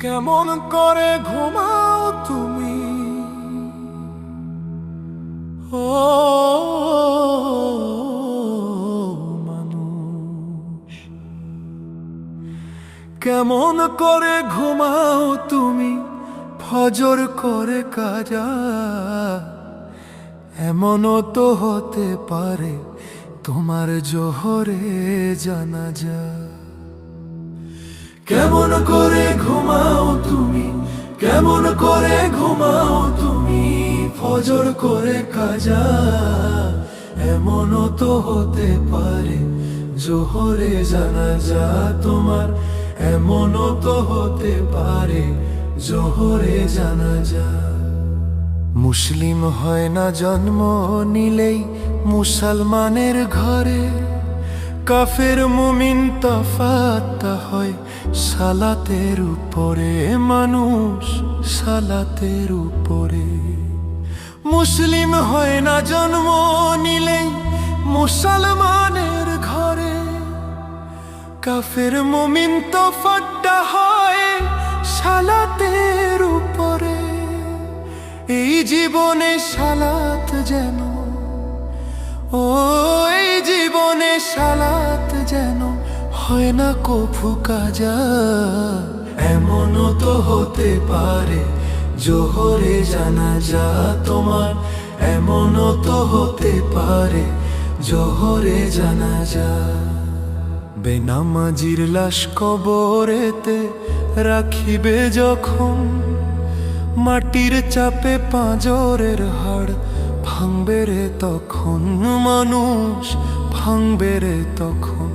কেমন করে ঘুমাও তুমি, ও মানুষ? কেমন করে ঘুমাও তুমি, ফজর করে কাজা? এমনও তো হতে পারে তোমার জোহরে জানাজা। কেমন করে ঘুমাও তুমি, কেমন করে ঘুমাও তুমি, ফজর করে কাজা? এমনও তো হতে পারে জোহরে জানাজা তোমার, এমনও তো হতে পারে জোহরে জানাজা। মুসলিম হয় না জন্ম নিলেই মুসলমানের ঘরে, কাফের মুমিন তফাৎ হয় সালাতের উপরে, মানুষ সালাতের উপরে। মুসলিম হয় না জন্ম নিলেই মুসলমানের ঘরে, কাফের মুমিন তফাৎ হয় সালাতের উপরে। এই জীবনে সালাত যেন, ও এই জীবনে সালাত যেন হয় না কভু কাজা। এমনও তো হতে পারে জোহরে জানাজা তোমার, এমনও তো হতে পারে জোহরে জানাজা। বেনামাজির লাশ কবরেতে রাখিবে যখন, মাটির চাপে পাঁজরের হাড় ভাঙবে রে তখন, মানুষ ভাঙবে রে তখন।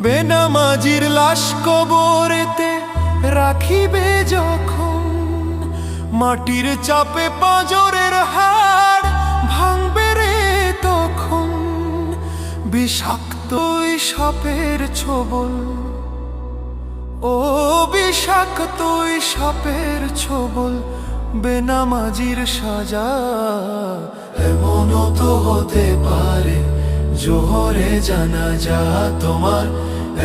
বেনামাজির লাশ কবরেতে রাখিবে যখন, মাটির চাপে পাঁজরের হাড় ভাঙবে রে তখন। বিষাক্ত সাপের ছোবল, ও বিষাক্ত সাপের ছোবল বেনামাজির সাজা। এমনও তো হতে পারে জোহরে জানাজা তোমার,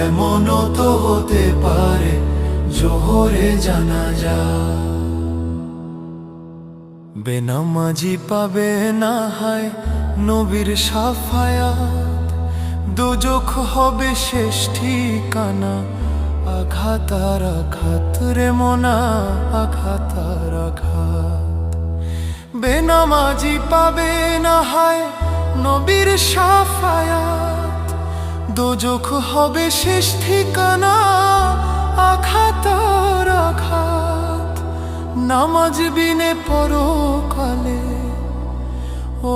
এমনও তো হতে পারে জোহরে জানাজা। বেনামাজি পাবে না হায় নবীর সাফায়াত, দোজখ হবে শেষ ঠিকানা। আঘাত আর আঘাত রে মনা, আঘাত আর আঘাত। বেনামাজি পাবে না হায় নবীর সাফায়াত, দোজখ হবে শেষ ঠিকানা। আঘাত আর আঘাত। নামাজ বিনে পরকালে, ও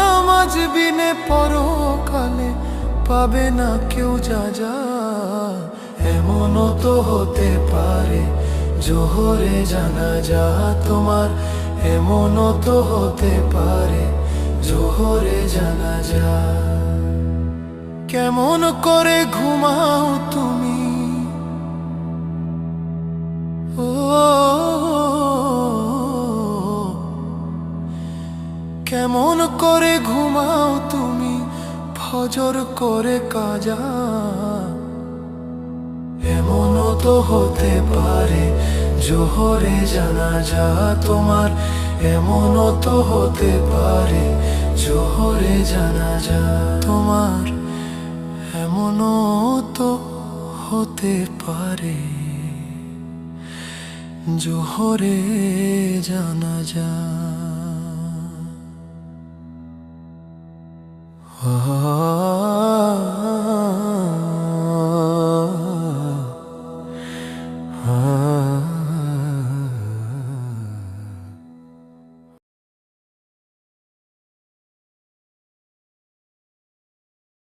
নামাজ বিনে পরকালে পাবে না কেউ যাজা। এমনও তো হতে পারে জোহরে জানাজা তোমার, এমনও তো হতে পারে জোহরে জানাজা। কেমন করে ঘুমাও তুমি, ও কেমন করে ঘুমাও তুমি, ফজর করে কাজা? এমনও তো হতে পারে জোহরে জানাজা তোমার, এমনও তো হতে পারে জোহরে জানাজা তোমার, এমনও তো হতে পারে জোহরে জানাজা।